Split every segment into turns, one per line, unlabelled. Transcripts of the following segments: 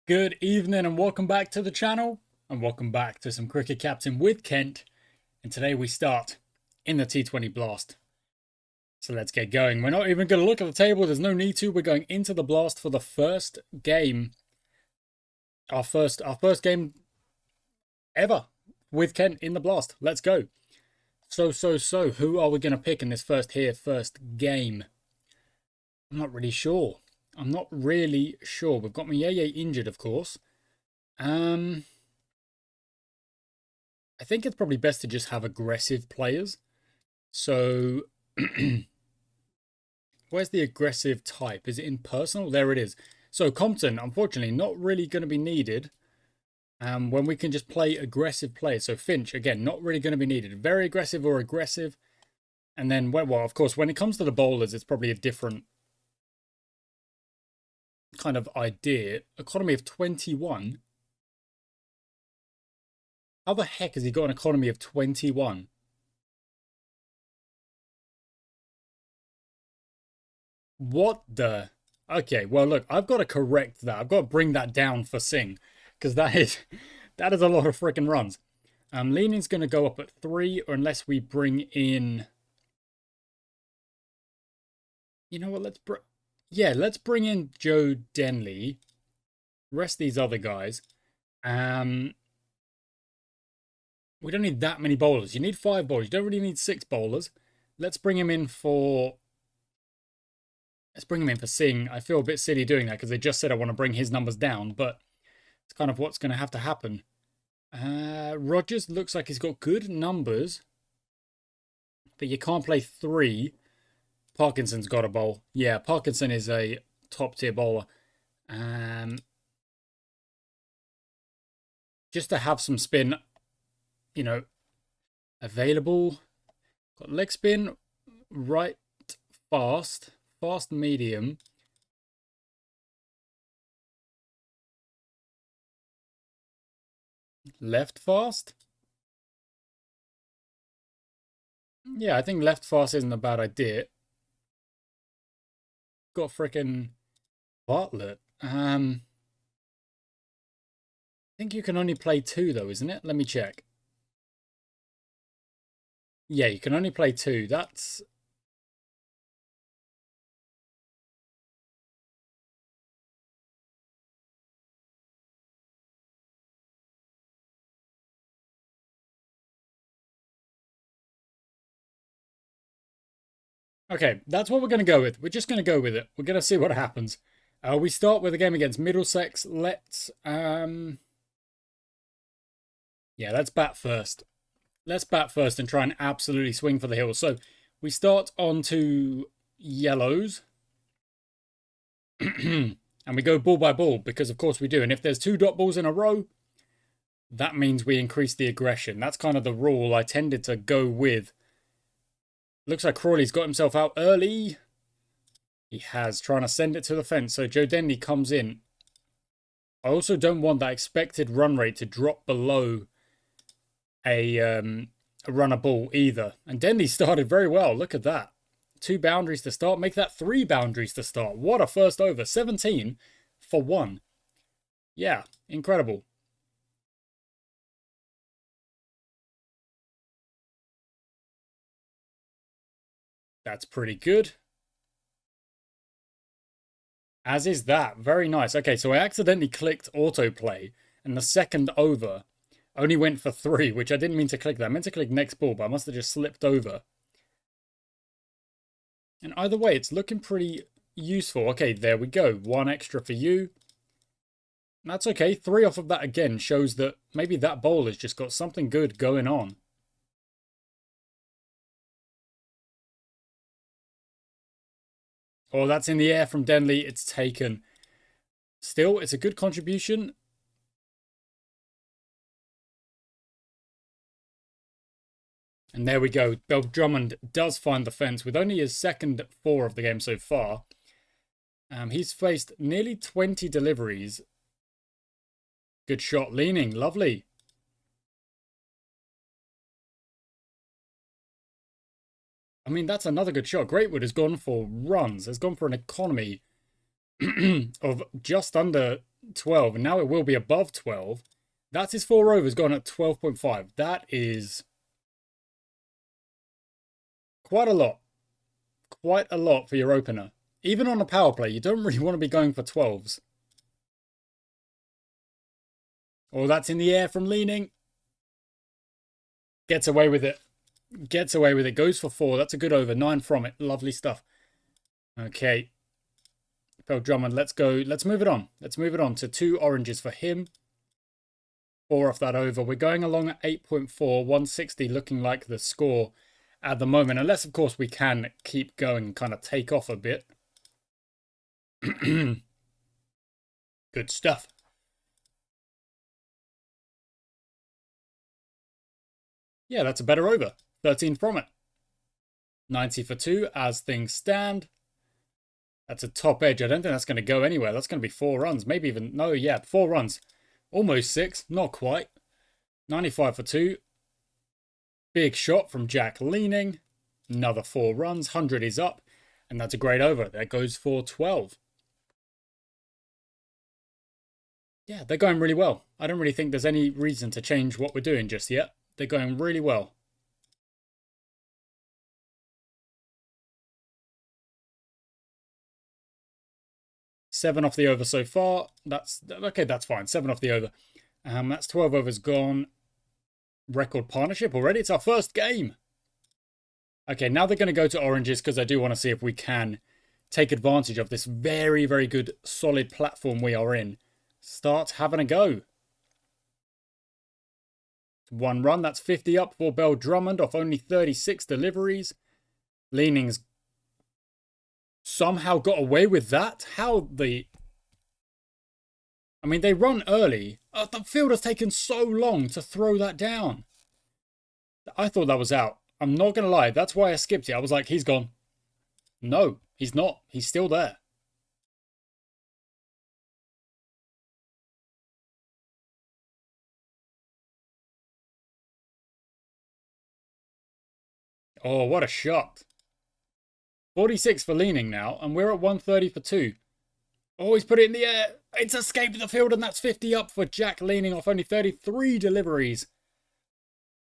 Good evening and welcome back to the channel, and welcome back to some Cricket Captain with Kent. And today we start in the T20 Blast. So let's get going. We're not even going to look at the table, there's no need to. We're going into the Blast for the first game. Our first game ever with Kent in the Blast. Let's go. So, who are we going to pick in this first game? I'm not really sure. We've got Miyeye injured, of course. I think it's probably best to just have aggressive players. So, where's the aggressive type? Is it in personal? There it is. So, Compton, unfortunately, not really going to be needed when we can just play aggressive players. So, Finch, again, not really going to be needed. Very aggressive or aggressive. And then, well, of course, when it comes to the bowlers, it's probably a different kind of idea. Economy of 21. How the heck has he got an economy of 21? What the? Okay, well, look, I've got to correct that. I've got to bring that down for Singh, because that is a lot of freaking runs. Leaning's going to go up at 3, or unless we bring in... You know what, let's bring in Joe Denley. Rest these other guys. We don't need that many bowlers. You need 5 bowlers. You don't really need 6 bowlers. Let's bring him in for Singh. I feel a bit silly doing that because they just said I want to bring his numbers down, but it's kind of what's going to have to happen. Rogers looks like he's got good numbers, but you can't play 3. Parkinson's got a bowl. Yeah, Parkinson is a top tier bowler. Just to have some spin, you know, available. Got leg spin, right, fast medium. Left fast? Yeah, I think left fast isn't a bad idea. Got frickin' Bartlett. I think you can only play 2 though, isn't it? Let me check. Yeah, you can only play 2. That's... Okay, that's what we're going to go with. We're just going to go with it. We're going to see what happens. We start with a game against Middlesex. Let's bat first. Let's bat first and try and absolutely swing for the hills. So we start on to yellows. And we go ball by ball because of course we do. And if there's 2 dot balls in a row, that means we increase the aggression. That's kind of the rule I tended to go with. Looks like Crawley's got himself out early. He has, trying to send it to the fence. So Joe Denley comes in. I also don't want that expected run rate to drop below a runner ball either. And Denley started very well. Look at that. 2 boundaries to start. Make that 3 boundaries to start. What a first over. 17 for 1. Yeah, incredible. That's pretty good. As is that. Very nice. Okay, so I accidentally clicked autoplay, and the second over only went for 3, which I didn't mean to click that. I meant to click next ball, but I must have just slipped over. And either way, it's looking pretty useful. Okay, there we go. 1 extra for you. That's okay. 3 off of that again shows that maybe that bowler's just got something good going on. Oh, that's in the air from Denley. It's taken. Still, it's a good contribution. And there we go. Bill Drummond does find the fence with only his second 4 of the game so far. He's faced nearly 20 deliveries. Good shot, leaning. Lovely. I mean, that's another good shot. Greatwood has gone for runs. Has gone for an economy of just under 12, and now it will be above 12. That's his 4 overs gone at 12.5. That is quite a lot. Quite a lot for your opener. Even on a power play, you don't really want to be going for 12s. Oh, that's in the air from leaning. Gets away with it. Gets away with it. Goes for 4. That's a good over. 9 from it. Lovely stuff. Okay. Bell Drummond, let's go. Let's move it on. Let's move it on to 2 oranges for him. 4 off that over. We're going along at 8.4. 160 looking like the score at the moment. Unless, of course, we can keep going and kind of take off a bit. Good stuff. Yeah, that's a better over. 13 from it. 90 for 2 as things stand. That's a top edge. I don't think that's going to go anywhere. That's going to be 4 runs. Maybe even... No, yeah, 4 runs. Almost 6. Not quite. 95 for 2. Big shot from Jack leaning. Another 4 runs. 100 is up. And that's a great over. That goes for 12. Yeah, they're going really well. I don't really think there's any reason to change what we're doing just yet. They're going really well. Seven off the over so far. That's okay. That's fine. 7 off the over. That's 12 overs gone. Record partnership already. It's our first game. Okay, now they're going to go to oranges because I do want to see if we can take advantage of this very, very good, solid platform we are in. Start having a go. 1 run. That's 50 up for Bell Drummond off only 36 deliveries. Leaning's somehow got away with that. How the... I mean, they run early. The field has taken so long to throw that down. I thought that was out. I'm not going to lie. That's why I skipped it. I was like, he's gone. No, he's not. He's still there. Oh, what a shot. 46 for leaning now, and we're at 130 for 2. Oh, he's put it in the air. It's escaped the field, and that's 50 up for Jack leaning off only 33 deliveries.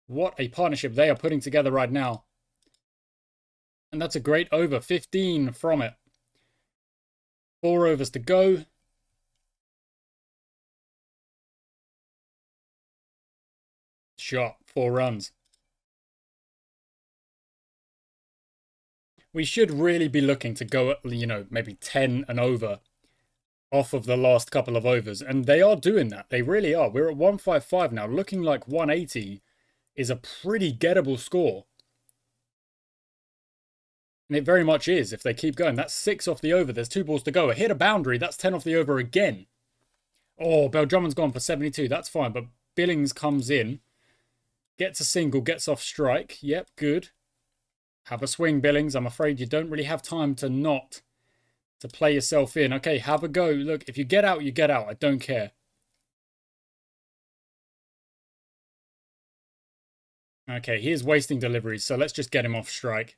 What a partnership they are putting together right now. And that's a great over. 15 from it. 4 overs to go. Shot. 4 runs. We should really be looking to go at, maybe 10 and over off of the last couple of overs. And they are doing that. They really are. We're at 155 now. Looking like 180 is a pretty gettable score. And it very much is if they keep going. That's 6 off the over. There's 2 balls to go. A hit a boundary. That's 10 off the over again. Oh, Bell Drummond's gone for 72. That's fine. But Billings comes in. Gets a single. Gets off strike. Yep, good. Have a swing, Billings. I'm afraid you don't really have time to play yourself in. Okay, have a go. Look, if you get out, you get out. I don't care. Okay, he is wasting deliveries, so let's just get him off strike.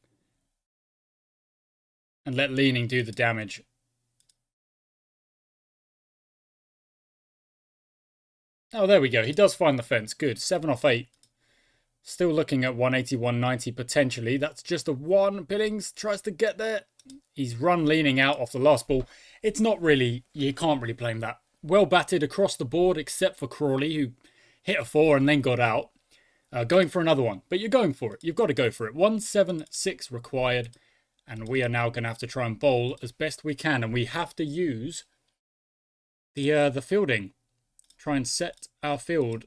And let leaning do the damage. Oh, there we go. He does find the fence. Good. 7 off 8. Still looking at 180, 190 potentially. That's just a 1. Billings tries to get there. He's run leaning out off the last ball. It's not really... You can't really blame that. Well batted across the board, except for Crawley, who hit a 4 and then got out. Going for another one. But you're going for it. You've got to go for it. 176 required. And we are now going to have to try and bowl as best we can. And we have to use the fielding. Try and set our field.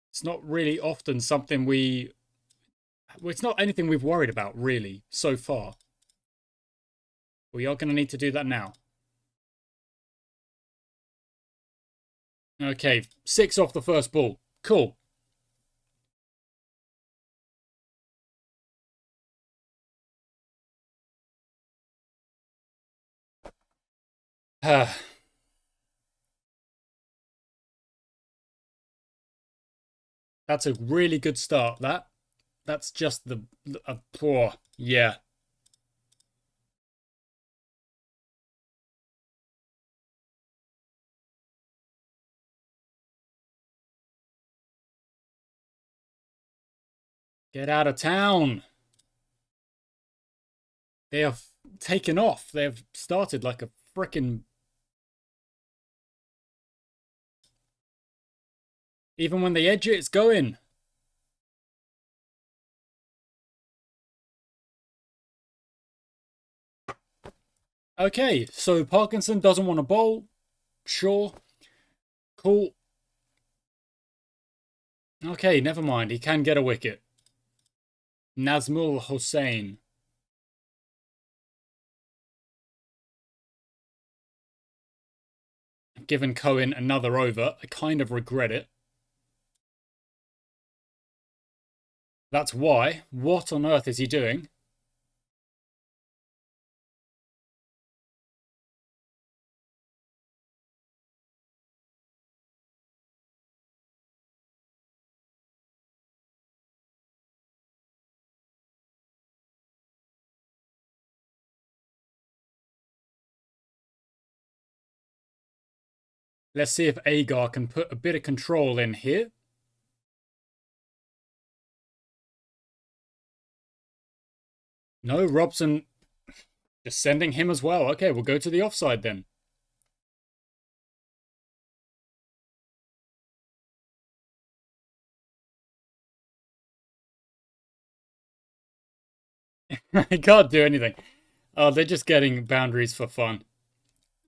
It's not really often something it's not anything we've worried about, really, so far. We are going to need to do that now. Okay, 6 off the first ball. Cool. That's a really good start, That's just the poor, yeah. Get out of town. They have taken off. They have started like a frickin'... Even when they edge it, it's going. Okay, so Parkinson doesn't want to bowl. Sure. Cool. Okay, never mind. He can get a wicket. Nazmul Hossain. Given Cohen another over. I kind of regret it. That's why. What on earth is he doing? Let's see if Agar can put a bit of control in here. No, Robson just sending him as well. Okay, we'll go to the offside then. I can't do anything. Oh, they're just getting boundaries for fun.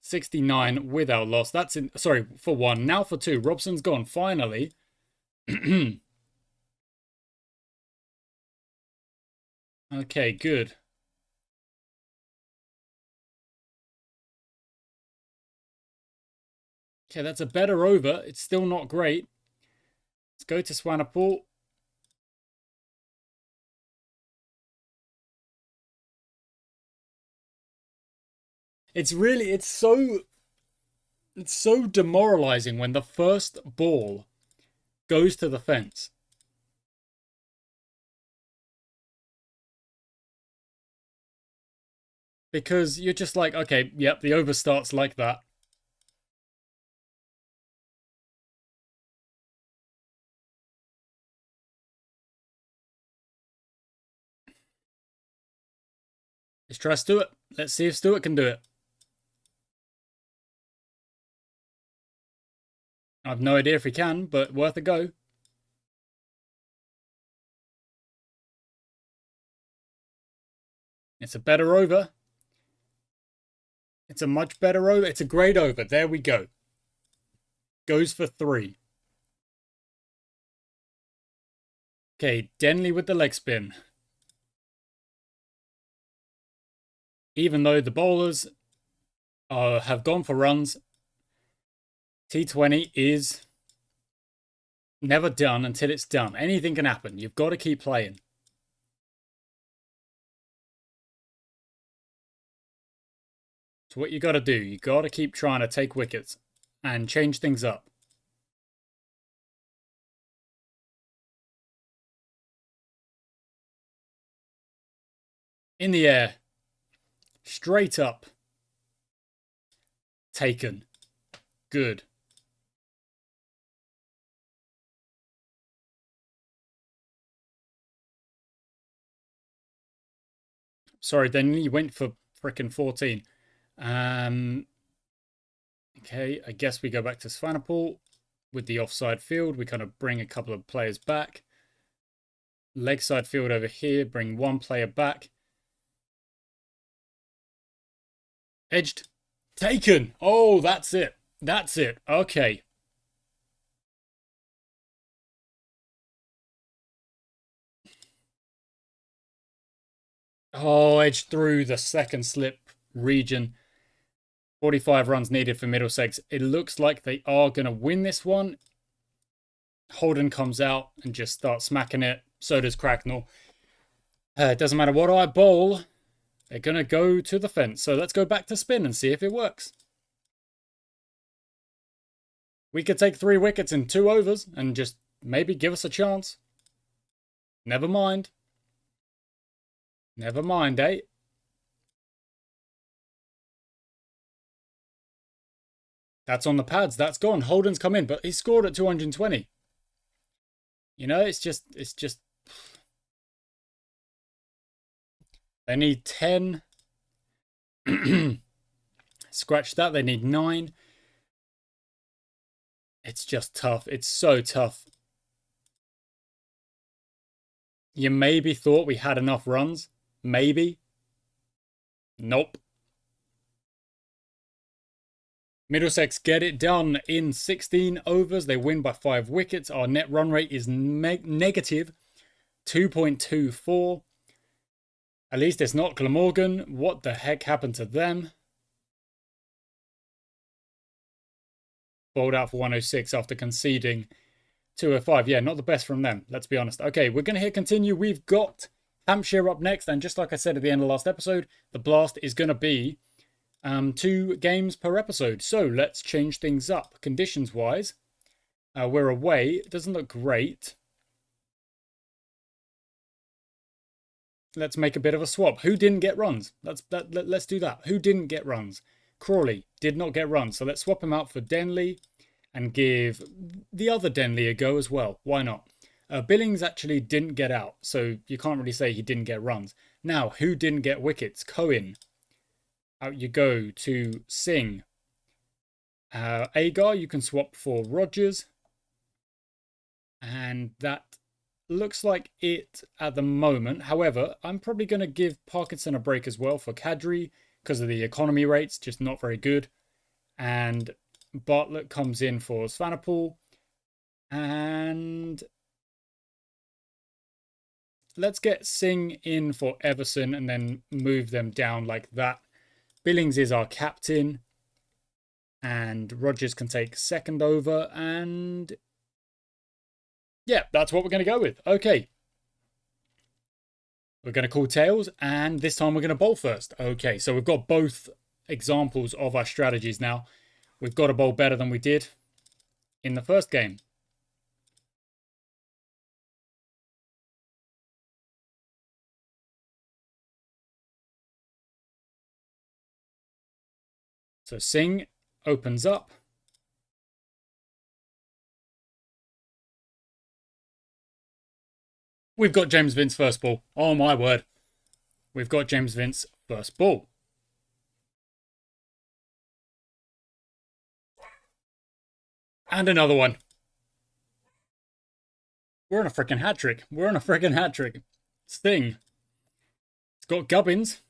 69 without loss. That's in. Sorry, for one. Now for two. Robson's gone, finally. Okay, good. Okay, that's a better over. It's still not great. Let's go to Swanepoel. It's so demoralizing when the first ball goes to the fence. Because you're just like, okay, yep, the over starts like that. Let's try Stewart. Let's see if Stewart can do it. I've no idea if he can, but worth a go. It's a better over. It's a much better over. It's a great over. There we go. Goes for 3. Okay, Denley with the leg spin. Even though the bowlers have gone for runs, T20 is never done until it's done. Anything can happen. You've got to keep playing. So what you got to do, you got to keep trying to take wickets and change things up. In the air. Straight up. Taken. Good. Sorry, then you went for frickin' 14. Okay, I guess we go back to Swanepoel with the offside field. We kind of bring a couple of players back. Leg side field over here, bring one player back. Edged. Taken. Oh, that's it. That's it. Okay. Oh, edged through the second slip region. 45 runs needed for Middlesex. It looks like they are going to win this one. Holden comes out and just starts smacking it. So does Cracknell. It doesn't matter what I bowl. They're going to go to the fence. So let's go back to spin and see if it works. We could take 3 wickets in 2 overs and just maybe give us a chance. Never mind. Never mind, eh? That's on the pads. That's gone. Holden's come in, but he scored at 220. You know, it's just They need 10. Scratch that. They need 9. It's just tough. It's so tough. You maybe thought we had enough runs. Maybe. Nope. Middlesex get it done in 16 overs. They win by 5 wickets. Our net run rate is negative 2.24. At least it's not Glamorgan. What the heck happened to them? Bowled out for 106 after conceding 205. Yeah, not the best from them, let's be honest. Okay, we're going to hit continue. We've got Hampshire up next. And just like I said at the end of last episode, the blast is going to be 2 games per episode. So let's change things up. Conditions-wise, we're away. It doesn't look great. Let's make a bit of a swap. Who didn't get runs? Let's do that. Who didn't get runs? Crawley did not get runs. So let's swap him out for Denley and give the other Denley a go as well. Why not? Billings actually didn't get out, so you can't really say he didn't get runs. Now, who didn't get wickets? Cohen. Out you go to Singh. Agar, you can swap for Rogers. And that looks like it at the moment. However, I'm probably going to give Parkinson a break as well for Kadri because of the economy rates, just not very good. And Bartlett comes in for Swanepoel. And let's get Singh in for Everson and then move them down like that. Billings is our captain. And Rogers can take second over. And yeah, that's what we're going to go with. Okay. We're going to call tails. And this time we're going to bowl first. Okay, so we've got both examples of our strategies now. We've got to bowl better than we did in the first game. So Singh opens up. We've got James Vince first ball. Oh my word. We've got James Vince first ball. And another one. We're on a freaking hat trick. We're on a freaking hat trick. Sting. It's got Gubbins.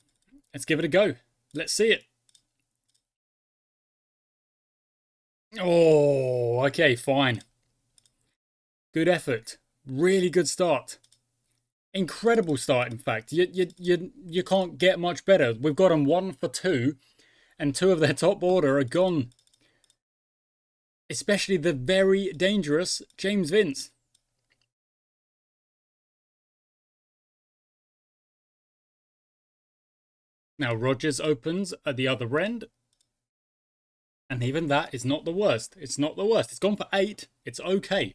Let's give it a go. Let's see it. Oh, okay, fine. Good effort. Really good start. Incredible start, in fact. You can't get much better. We've got them 1 for 2, and 2 of their top order are gone. Especially the very dangerous James Vince. Now Rogers opens at the other end. And even that is not the worst. It's not the worst. It's gone for 8. It's okay.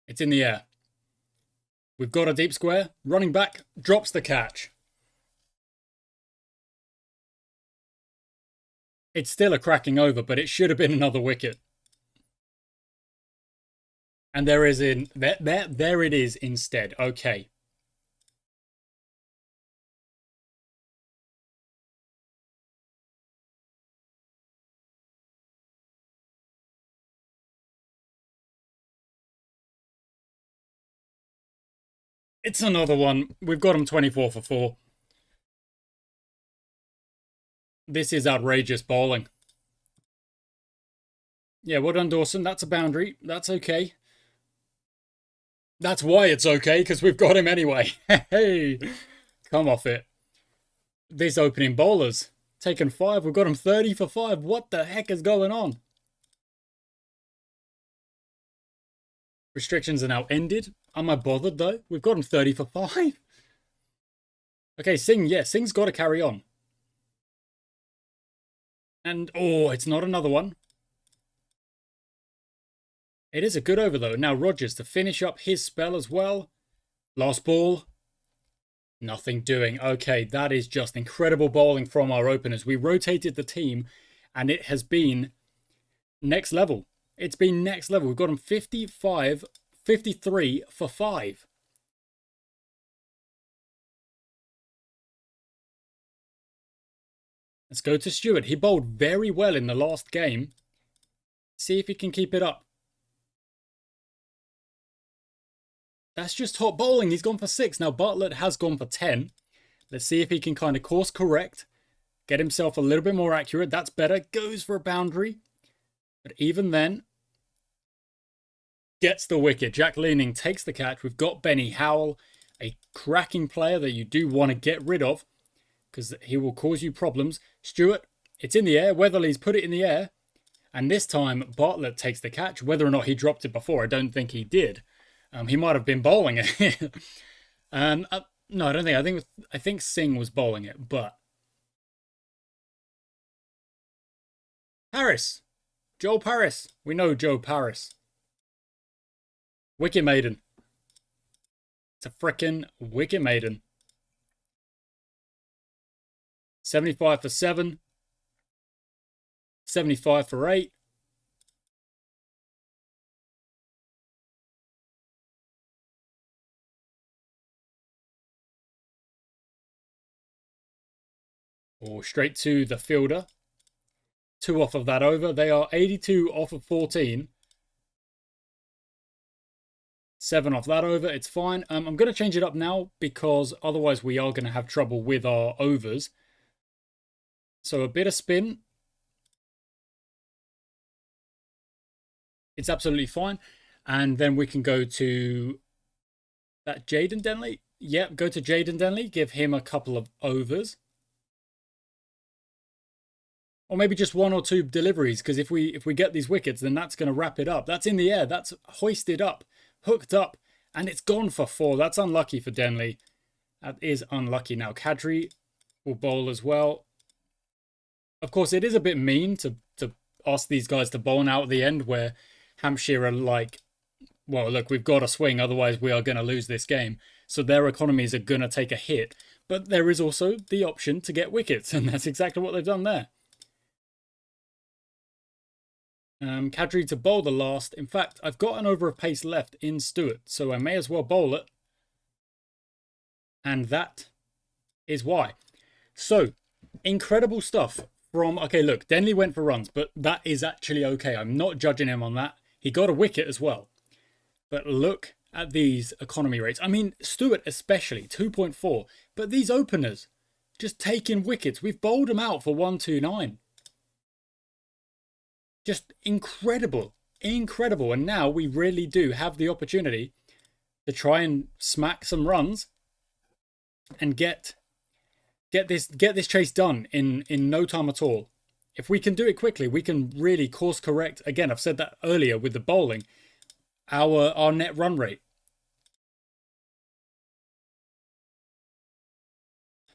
It's in the air. We've got a deep square. Running back drops the catch. It's still a cracking over, but it should have been another wicket. And there it is instead. Okay. It's another one. We've got him 24 for 4. This is outrageous bowling. Yeah, well done, Dawson. That's a boundary. That's okay. That's why it's okay, because we've got him anyway. Hey, come off it. These opening bowlers. Taken 5. We've got him 30 for 5. What the heck is going on? Restrictions are now ended. Am I bothered, though? We've got him 30 for 5. Okay, Singh. Yeah, Singh's got to carry on. And, oh, it's not another one. It is a good over, though. Now Rogers to finish up his spell as well. Last ball. Nothing doing. Okay, that is just incredible bowling from our openers. We rotated the team, and it has been next level. It's been next level. We've got them 55 53 for 5. Let's go to Stewart. He bowled very well in the last game. See if he can keep it up. That's just top bowling. He's gone for 6. Now Bartlett has gone for 10. Let's see if he can kind of course correct. Get himself a little bit more accurate. That's better. Goes for a boundary. But even then, gets the wicket. Jack Leaning takes the catch. We've got Benny Howell, a cracking player that you do want to get rid of because he will cause you problems. Stewart, it's in the air. Weatherly's put it in the air. And this time, Bartlett takes the catch. Whether or not he dropped it before, I don't think he did. He might have been bowling it. No, I don't think. I think Singh was bowling it, but Paris, Joe Paris. We know Joe Paris. Wicket maiden. It's a frickin' wicket maiden. 75 for 7. 75 for 8. Or straight to the fielder. 2 off of that over. They are 82 off of 14. 7 off that over. It's fine. I'm going to change it up now because otherwise we are going to have trouble with our overs. So a bit of spin. It's absolutely fine. And then we can go to that Jaden Denley. Yep, go to Jaden Denley. Give him a couple of overs. Or maybe just 1 or 2 deliveries, because if we get these wickets, then that's going to wrap it up. That's in the air. That's hoisted up, hooked up, and it's gone for 4. That's unlucky for Denley. That is unlucky. Now, Kadri will bowl as well. Of course, it is a bit mean to ask these guys to bowl now at the end where Hampshire are like, well, look, we've got to swing, otherwise we are going to lose this game. So their economies are going to take a hit. But there is also the option to get wickets, and that's exactly what they've done there. Kadri to bowl the last. In fact, I've got an over of pace left in Stewart, so I may as well bowl it. And that is why. So, incredible stuff from... Okay, look, Denley went for runs, but that is actually okay. I'm not judging him on that. He got a wicket as well. But look at these economy rates. I mean, Stewart especially, 2.4. But these openers, just taking wickets. We've bowled them out for 129. Just incredible, incredible. And now we really do have the opportunity to try and smack some runs and get this chase done in no time at all. If we can do it quickly, we can really course correct. Again, I've said that earlier with the bowling, our net run rate.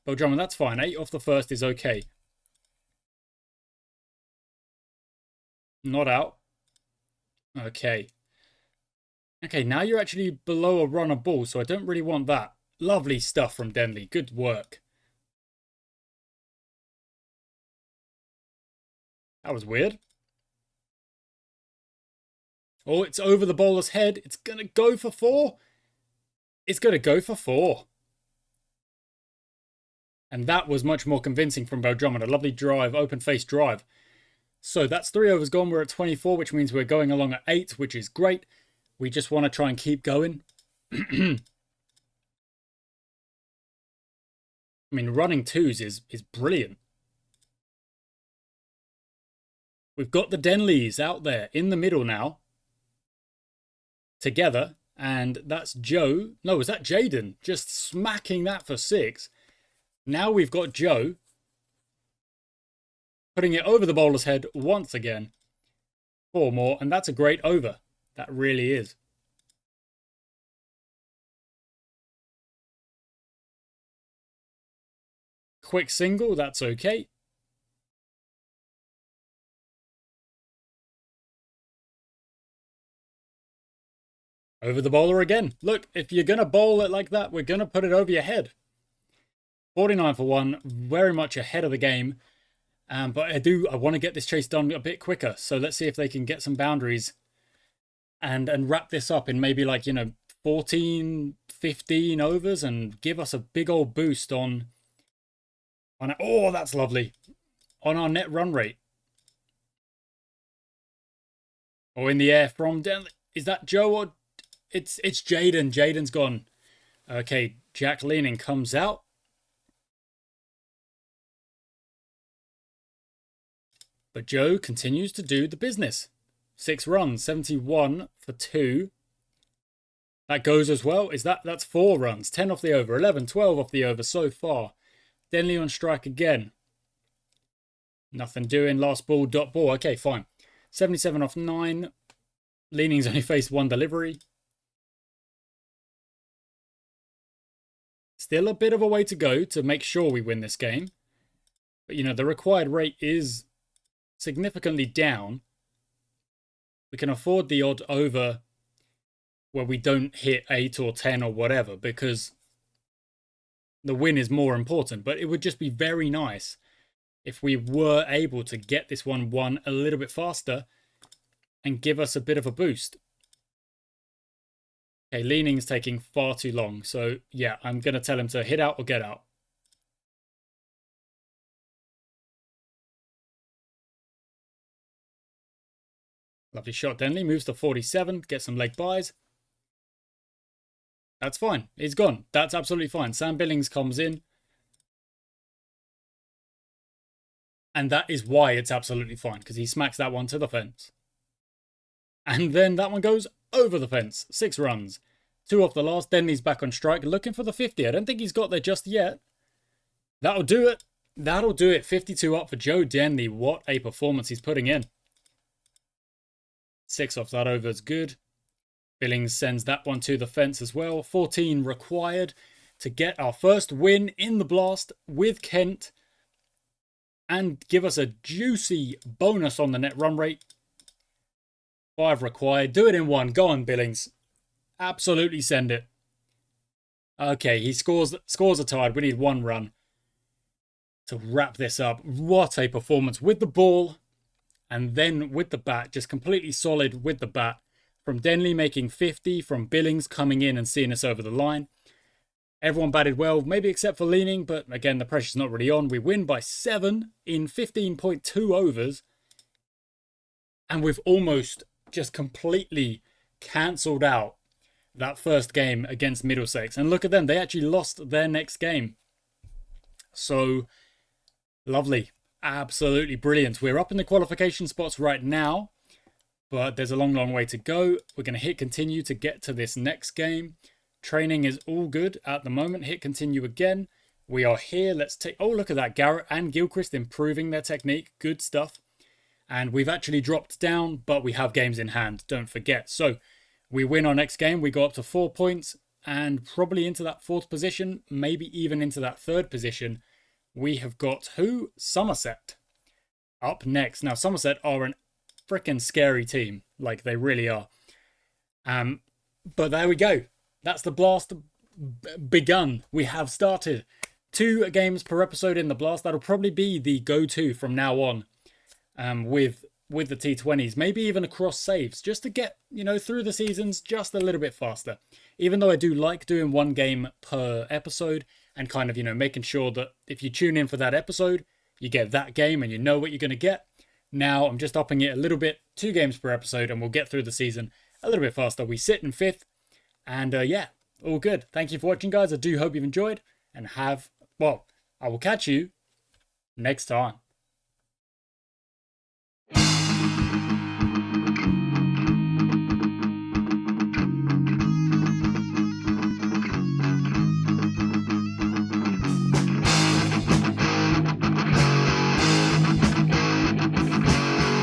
But Drummond, that's fine. 8 off the first is okay. Not out. Okay. Okay, now you're actually below a run a ball, so I don't really want that. Lovely stuff from Denley. Good work. That was weird. Oh, it's over the bowler's head. It's going to go for 4. It's going to go for 4. And that was much more convincing from Beau Drummond. A lovely drive, open face drive. So that's 3 overs gone. We're at 24, which means we're going along at 8, which is great. We just want to try and keep going. I mean, running 2s is brilliant. We've got the Denleys out there in the middle now. Together. And that's Joe. No, was that Jaden? Just smacking that for 6. Now we've got Joe putting it over the bowler's head once again. 4 more, and that's a great over. That really is. Quick single, that's okay. Over the bowler again. Look, if you're going to bowl it like that, we're going to put it over your head. 49 for 1, very much ahead of the game. But I want to get this chase done a bit quicker. So let's see if they can get some boundaries and wrap this up in maybe like, 14, 15 overs and give us a big old boost on oh, that's lovely, on our net run rate. Or in the air from down. Is that Joe or it's Jaden? Jaden's gone. Okay, Jack leaning comes out. But Joe continues to do the business. 6 runs, 71 for 2. That goes as well. That's 4 runs, 10 off the over, 11, 12 off the over so far. Denley on strike again. Nothing doing. Last ball, dot ball. Okay, fine. 77 off 9. Leaning's only faced 1 delivery. Still a bit of a way to go to make sure we win this game. But, the required rate is significantly down. We can afford the odd over where we don't hit 8 or 10 or whatever, because the win is more important. But it would just be very nice if we were able to get this one won a little bit faster and give us a bit of a boost. Okay, leaning's taking far too long. So, yeah, I'm going to tell him to hit out or get out. Lovely shot, Denley. Moves to 47. Gets some leg buys. That's fine. He's gone. That's absolutely fine. Sam Billings comes in. And that is why it's absolutely fine, because he smacks that one to the fence. And then that one goes over the fence. 6 runs. 2 off the last. Denley's back on strike, looking for the 50. I don't think he's got there just yet. That'll do it. That'll do it. 52 up for Joe Denley. What a performance he's putting in. 6 off that over is good. Billings sends that one to the fence as well. 14 required to get our first win in the Blast with Kent and give us a juicy bonus on the net run rate. 5 required. Do it in 1. Go on, Billings. Absolutely send it. Okay, he scores a tied. We need 1 run to wrap this up. What a performance with the ball and then with the bat. Just completely solid with the bat. From Denley making 50, from Billings coming in and seeing us over the line. Everyone batted well, maybe except for Leaning, but again, the pressure's not really on. We win by 7 in 15.2 overs. And we've almost just completely cancelled out that first game against Middlesex. And look at them, they actually lost their next game. So, lovely. Absolutely brilliant. We're up in the qualification spots right now, but there's a long, long way to go. We're going to hit continue to get to this next game. Training is all good at the moment. Hit continue again. We are here. Let's take... Oh, look at that. Garrett and Gilchrist improving their technique. Good stuff. And we've actually dropped down, but we have games in hand. Don't forget. So we win our next game. We go up to 4 points and probably into that 4th position, maybe even into that 3rd position. We have got who? Somerset up next. Now, Somerset are an freaking scary team. Like, they really are. But there we go. That's the Blast begun. We have started 2 games per episode in the Blast. That'll probably be the go-to from now on with the T20s. Maybe even across saves, just to get, through the seasons just a little bit faster. Even though I do like doing 1 game per episode and kind of, making sure that if you tune in for that episode, you get that game and you know what you're going to get. Now I'm just upping it a little bit, 2 games per episode, and we'll get through the season a little bit faster. We sit in 5th. And yeah, all good. Thank you for watching, guys. I do hope you've enjoyed and I will catch you next time.